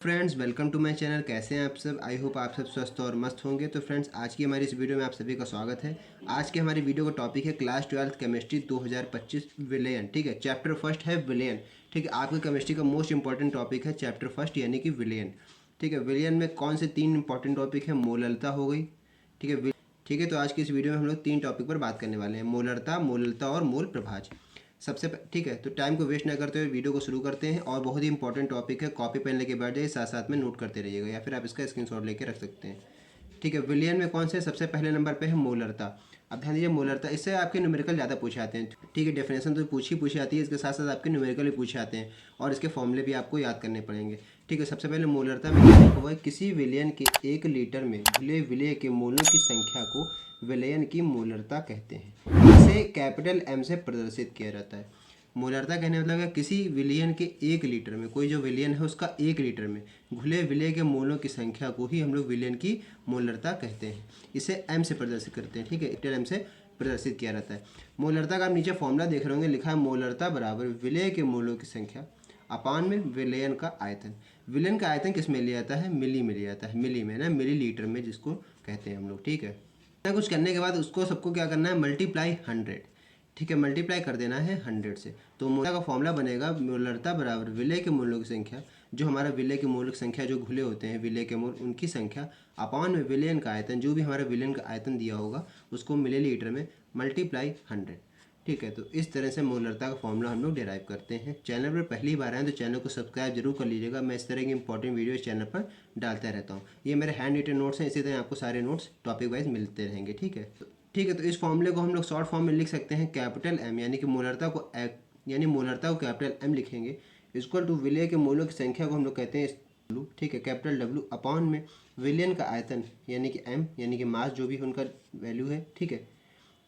Friends, welcome to my channel. कैसे हैं आप सब? आई होप आप सब स्वस्थ और मस्त होंगे। तो फ्रेंड्स, आज की हमारी इस वीडियो में आप सभी का स्वागत है। आज के हमारी वीडियो का टॉपिक है क्लास 12th केमिस्ट्री 2025 विलेयन। ठीक है, चैप्टर फर्स्ट है विलेयन। ठीक है, आपके केमिस्ट्री का मोस्ट इंपॉर्टेंट टॉपिक है चैप्टर फर्स्ट यानी कि विलेयन। ठीक है, विलेयन में कौन से 3 इंपॉर्टेंट टॉपिक है? मोलरता हो गई। ठीक है, तो आज की इस वीडियो में हम लोग 3 टॉपिक पर बात करने वाले हैं, मोलरता और मोल प्रभाज। ठीक है, तो टाइम को वेस्ट ना करते हुए वीडियो को शुरू करते हैं। और बहुत ही इंपॉर्टेंट टॉपिक है, कॉपी पेन लेके बैठ जाइए, साथ साथ में नोट करते रहिएगा या फिर आप इसका स्क्रीनशॉट लेके रख सकते हैं। ठीक है, विलियन में कौन से? सबसे पहले नंबर पे है मोलरता। अब ध्यान दीजिए, मोलरता, इससे आपके न्यूमेरिकल ज़्यादा पूछे आते हैं। ठीक है, डेफिनेशन तो पूछी आती है, इसके साथ साथ आपके न्यूमेरिकल भी पूछे आते हैं और इसके फॉर्मूले भी आपको याद करने पड़ेंगे। ठीक है, सबसे पहले मोलरता में क्या लिखा हुआ है? किसी विलयन के 1 लीटर में घुले विलय के मोलों की संख्या को विलयन की मोलरता कहते हैं। इसे कैपिटल एम से प्रदर्शित किया जाता है। मोलरता कहने का मतलब है किसी विलयन के 1 लीटर में, कोई जो विलयन है उसका 1 लीटर में घुले विलय के मोलों की संख्या को ही हम लोग विलयन की मोलरता कहते हैं। इसे एम से प्रदर्शित करते हैं। ठीक है, कैपिटल एम से प्रदर्शित किया जाता है। मोलरता का आप नीचे फॉर्मूला देख रहे होंगे, लिखा है मोलरता बराबर विलय के मोलों की संख्या अपान में विलयन का आयतन। विलयन का आयतन किस में लिया जाता है? मिली में लिया जाता है। मिली में ना, मिली लीटर में जिसको कहते हैं हम लोग। ठीक है, इतना कुछ करने के बाद उसको सबको क्या करना है? मल्टीप्लाई 100। ठीक है, मल्टीप्लाई कर देना है 100 से। तो मोलरता का फॉर्मूला बनेगा मोलरता बराबर विलय के मोलों की संख्या, जो हमारा विलय के मोल की संख्या, जो घुले होते हैं विलय के मोल, उनकी संख्या अपान में विलयन का आयतन, जो भी हमारा विलयन का आयतन दिया होगा उसको मिलीलीटर में मल्टीप्लाई 100। ठीक है, तो इस तरह से मोलरता का फॉर्मूला हम लोग डिराइव करते हैं। चैनल पर पहली बार आए तो चैनल को सब्सक्राइब जरूर कर लीजिएगा। मैं इस तरह की इंपॉर्टेंट वीडियो इस चैनल पर डालता रहता हूँ। ये मेरे हैंड रिटन नोट्स हैं, इसी तरह आपको सारे नोट्स टॉपिक वाइज मिलते रहेंगे। ठीक है, तो इस फॉर्मूले को हम लोग शॉर्ट फॉर्म में लिख सकते हैं कैपिटल एम, यानी कि मोलरता को कैपिटल एम लिखेंगे, इक्वल टू विलय के मोलों की संख्या को हम लोग कहते हैं डब्लू। ठीक है, कैपिटल डब्लू अपान में विलयन का आयतन यानी कि एम, यानी कि मास जो भी उनका वैल्यू है। ठीक है,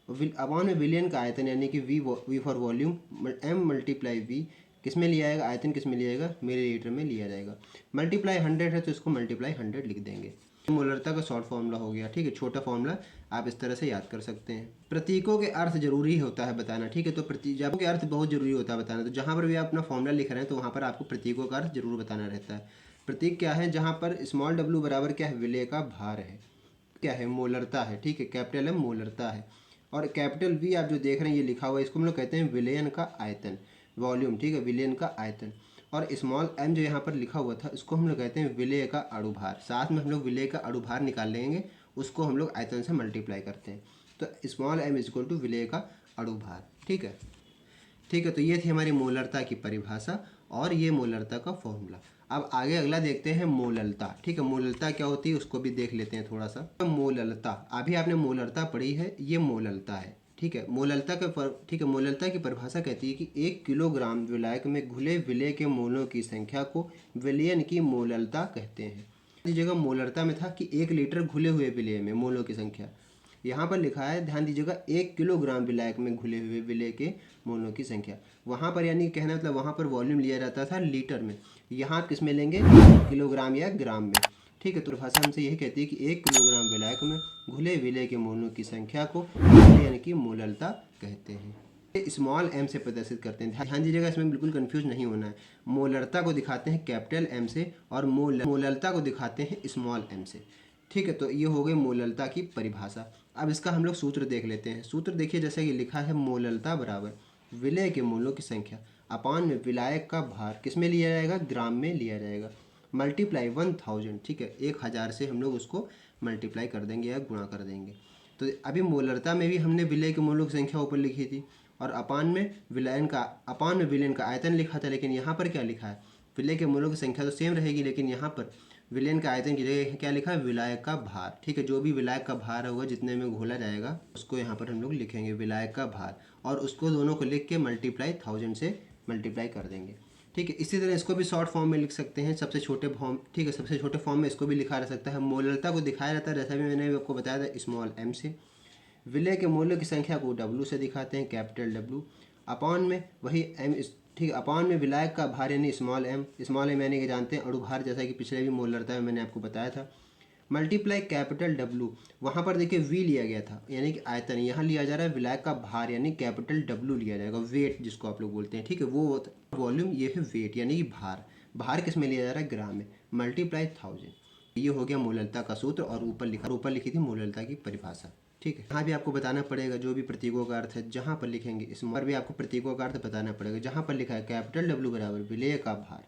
अपान में विलयन का आयतन यानी कि V for volume, M multiply V किस में लिया जाएगा? आयतन किस में लिया जाएगा? मिलीलीटर में लिया जाएगा। मल्टीप्लाई 100 है तो इसको मल्टीप्लाई 100 लिख देंगे। मोलरता का शॉर्ट फॉर्मूला हो गया। ठीक है, छोटा फॉर्मूला आप इस तरह से याद कर सकते हैं। प्रतीकों के अर्थ जरूरी होता है बताना। ठीक है, तो प्रतीकों के अर्थ बहुत जरूरी होता है बताना। तो जहाँ पर भी आप अपना फॉर्मूला लिख रहे हैं तो वहाँ पर आपको प्रतीकों का अर्थ जरूर बताना रहता है। प्रतीक क्या है? जहाँ पर स्मॉल डब्लू बराबर क्या है? विलय का भार है। क्या है? मोलरता है। ठीक है, कैपिटल एम मोलरता है। और कैपिटल वी आप जो देख रहे हैं ये लिखा हुआ है, इसको हम लोग कहते हैं विलयन का आयतन, वॉल्यूम। ठीक है, विलयन का आयतन। और स्मॉल एम जो यहाँ पर लिखा हुआ था इसको हम लोग कहते हैं विलय का अणुभार। साथ में हम लोग विलय का अणुभार निकाल लेंगे, उसको हम लोग आयतन से मल्टीप्लाई करते हैं। तो small M is equal to विलय का अणुभार। ठीक है, तो ये थी हमारी मोलरता की परिभाषा और ये मोलरता का फॉर्मूला। अब आगे अगला देखते हैं मोललता। ठीक है, मोललता क्या होती है उसको भी देख लेते हैं थोड़ा सा। मोललता, अभी आपने मोलरता पढ़ी है, ये मोललता है। ठीक है, मोललता की परिभाषा कहती है कि 1 किलोग्राम विलायक में घुले विलय के मोलों की संख्या को विलयन की मोललता कहते हैं। इस जगह मोलरता में था कि 1 लीटर घुले हुए विलय में मोलों की संख्या, यहाँ पर लिखा है, ध्यान दीजिएगा, 1 किलोग्राम विलायक में घुले हुए विलय के मोलों की संख्या। वहाँ पर यानी कहना मतलब वहाँ पर वॉल्यूम लिया जाता था लीटर में, यहाँ आप किस में लेंगे? किलोग्राम या ग्राम में। ठीक है, तो भाषा हमसे यही कहती है कि 1 किलोग्राम विलायक में घुले विलय के मोलों की संख्या को विलयन की मोललता कहते हैं। स्मॉल एम से प्रदर्शित करते हैं। ध्यान दीजिएगा, इसमें बिल्कुल कंफ्यूज नहीं होना है। मोलरता को दिखाते हैं कैपिटल एम से और मोललता को दिखाते हैं स्मॉल एम से। ठीक है, तो ये हो गई मोललता की परिभाषा। अब इसका हम लोग सूत्र देख लेते हैं। सूत्र देखिए, जैसे कि लिखा है मोललता बराबर विलय के मोलों की संख्या अपान में विलायक का भार किस में लिया जाएगा? ग्राम में लिया जाएगा, मल्टीप्लाई 1000। ठीक है, 1000 से हम लोग उसको मल्टीप्लाई कर देंगे या गुणा कर देंगे। तो अभी मोलरता में भी हमने विलय के मोलों की संख्या ऊपर लिखी थी और अपान में विलयन का आयतन लिखा था, लेकिन यहाँ पर क्या लिखा है? विलय के मोलों की संख्या तो सेम रहेगी, लेकिन यहाँ पर विलयन का आयतन की जगह क्या लिखा है? विलायक का भार। ठीक है, जो भी विलायक का भार होगा, जितने में घोला जाएगा, उसको यहाँ पर हम लोग लिखेंगे विलायक का भार, और उसको दोनों को लिख के मल्टीप्लाई 1000 से मल्टीप्लाई कर देंगे। ठीक है, इसी तरह इसको भी शॉर्ट फॉर्म में लिख सकते हैं, सबसे छोटे फॉर्म। ठीक है, सबसे छोटे फॉर्म में इसको भी लिखा जा सकता है। मोलरता को दिखाया जाता है, जैसा भी मैंने आपको बताया था, स्मॉल एम से। विलय के मोलों की संख्या को डब्लू से दिखाते हैं, कैपिटल डब्लू अपान में वही एम। ठीक है, अपान में विलायक का भार यानी स्मॉल एम यानी कि जानते हैं अणुभार, जैसा कि पिछले भी मोलरता में मैंने आपको बताया था, मल्टीप्लाई कैपिटल डब्लू। वहाँ पर देखिए वी लिया गया था यानी कि आयतन, यहाँ लिया जा रहा है विलायक का भार यानी कैपिटल डब्लू लिया जाएगा, वेट जिसको आप लोग बोलते हैं। ठीक है, वो वॉल्यूम, ये है वेट यानी कि भार। भार किस में लिया जा रहा है? ग्राम में, मल्टीप्लाई 1000। ये हो गया मोललता का सूत्र और ऊपर लिखी थी मोललता की परिभाषा। ठीक है, यहाँ भी आपको बताना पड़ेगा जो भी प्रतीकों का अर्थ है, जहाँ पर लिखेंगे इस पर भी आपको प्रतीकों का अर्थ बताना पड़ेगा। जहाँ पर लिखा है कैपिटल W बराबर विलेय का भार,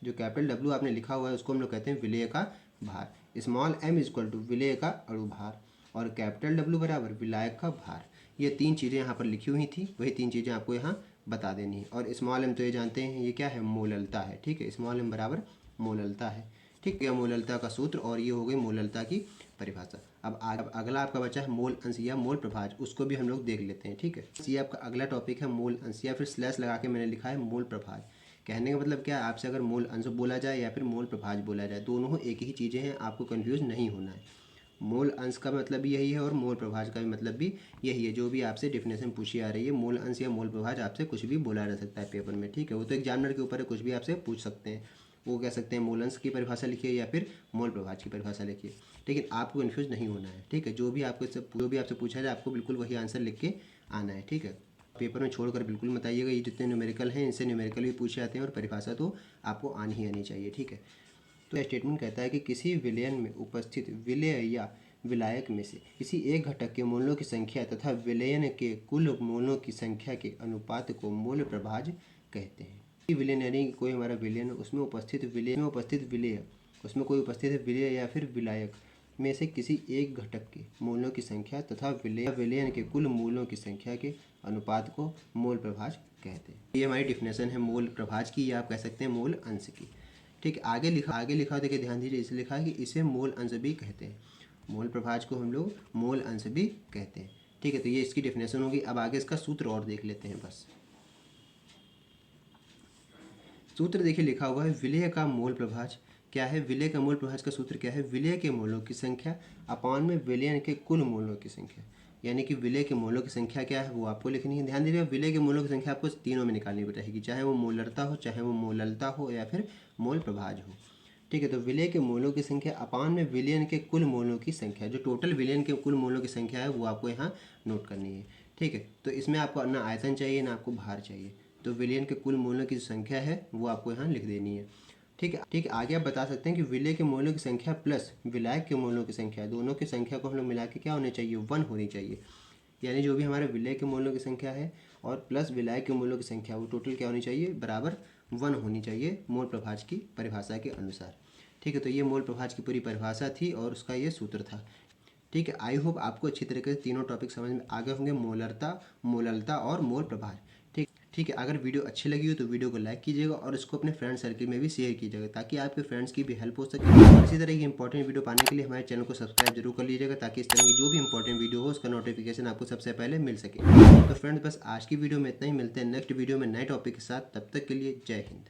जो कैपिटल W आपने लिखा हुआ है उसको हम लोग कहते हैं विलेय का भार। स्मॉल m इक्वल टू विलेय का अणुभार और कैपिटल W बराबर विलायक का भार। ये तीन चीज़ें यहाँ पर लिखी हुई थी, वही तीन चीज़ें आपको यहाँ बता देनी है। और स्मॉल m तो ये जानते हैं ये क्या है, मोललता है। ठीक है, स्मॉल m बराबर मोललता है। ठीक है, मोललता का सूत्र और ये हो गई मोललता की परिभाषा। अब अगला आपका बचा है मोल अंश या मोल प्रभाज, उसको भी हम लोग देख लेते हैं। ठीक है, ये आपका अगला टॉपिक है मोल अंश, या फिर स्लैश लगा के मैंने लिखा है मोल प्रभाज। कहने का मतलब क्या है, आपसे अगर मोल अंश बोला जाए या फिर मोल प्रभाज बोला जाए, दोनों एक ही चीज़ें हैं, आपको कन्फ्यूज नहीं होना है। मोल अंश का मतलब भी यही है और मोल प्रभाज का भी मतलब भी यही है। जो भी आपसे डेफिनेशन पूछी आ रही है, मोल अंश या मोल प्रभाज, आपसे कुछ भी बोला जा सकता है पेपर में। ठीक है, वो तो एग्जामिनर के ऊपर है, कुछ भी आपसे पूछ सकते हैं। वो कह सकते हैं मोल अंश की परिभाषा लिखिए या फिर मोल प्रभाज की परिभाषा लिखिए, लेकिन आपको कन्फ्यूज नहीं होना है। ठीक है, जो भी आपसे पूछा जाए आपको बिल्कुल वही आंसर लिख के आना है। ठीक है, पेपर में छोड़कर बिल्कुल मत आइएगा। ये जितने न्यूमेरिकल हैं इनसे न्यूमेरिकल भी पूछे आते हैं और परिभाषा तो आपको आनी ही आनी चाहिए। ठीक है, तो स्टेटमेंट कहता है कि किसी विलयन में उपस्थित विलेय या विलायक में से किसी एक घटक के मोलों की संख्या तथा विलयन के कुल मोलों की संख्या के अनुपात को मोल प्रभाज कहते हैं। विलयन यानी कोई हमारा विलयन, उसमें उपस्थित विलेय, उसमें कोई उपस्थित है विलेय या फिर विलायक में से किसी एक घटक के मोलों की संख्या तथा विलयन के कुल मोलों की संख्या के अनुपात को मोल प्रभाज कहते हैं। ये हमारी डिफिनेशन है मोल प्रभाज की, या आप कह सकते हैं मोल अंश की। ठीक है, आगे लिखा देखिए ध्यान दीजिए, इसे लिखा है कि इसे मोल अंश भी कहते हैं। मोल प्रभाज को हम लोग मोल अंश भी कहते हैं। ठीक है, तो ये इसकी डेफिनेशन होगी। अब आगे इसका सूत्र और देख लेते हैं। बस सूत्र देखिए लिखा हुआ है विलेय का मोल प्रभाज क्या है। विलेय का मोल प्रभाज का सूत्र क्या है, विलेय के मोलों की संख्या अपान में विलयन के कुल मोलों की संख्या। यानी कि विलेय के मोलों की संख्या क्या है वो आपको लिखनी है। ध्यान दीजिएगा, विलेय के मोलों की संख्या आपको तीनों में निकालनी रहेगी, चाहे वो मोलरता हो, चाहे वो मोललता हो, या फिर मोल प्रभाज हो। ठीक है, तो विलेय के मोलों की संख्या अपान में विलयन के कुल मोलों की संख्या, जो टोटल विलयन के कुल मोलों की संख्या है वो आपको यहाँ नोट करनी है। ठीक है, तो इसमें आपको ना आयतन चाहिए ना आपको भार चाहिए, तो विलयन के कुल मोलों की संख्या है वो आपको यहाँ लिख देनी है। ठीक है, आगे आप बता सकते हैं कि विलेय के मोलों की संख्या प्लस विलायक के मोलों की संख्या, दोनों की संख्या को हम लोग मिला के क्या होनी चाहिए, 1 होनी चाहिए। यानी जो भी हमारे विलेय के मोलों की संख्या है और प्लस विलायक के मोलों की संख्या, वो टोटल क्या होनी चाहिए, बराबर 1 होनी चाहिए मोल प्रभाज की परिभाषा के अनुसार। ठीक है, तो ये मोल प्रभाज की पूरी परिभाषा थी और उसका ये सूत्र था। ठीक है, आई होप आपको अच्छी तरीके से तीनों टॉपिक समझ में आ गए होंगे, मोललता और मोल प्रभाज। ठीक है, अगर वीडियो अच्छी लगी हो तो वीडियो को लाइक कीजिएगा और इसको अपने फ्रेंड सर्किल में भी शेयर कीजिएगा, ताकि आपके फ्रेंड्स की भी हेल्प हो सके। और इसी तरह की इंपॉर्टेंट वीडियो पाने के लिए हमारे चैनल को सब्सक्राइब जरूर कर लीजिएगा, ताकि इस तरह की जो भी इंपॉर्टेंट वीडियो हो उसका नोटिफिकेशन आपको सबसे पहले मिल सके। तो फ्रेंड्स, बस आज की वीडियो में इतना ही। मिलते हैं नेक्स्ट वीडियो में नए टॉपिक के साथ। तब तक के लिए जय हिंद।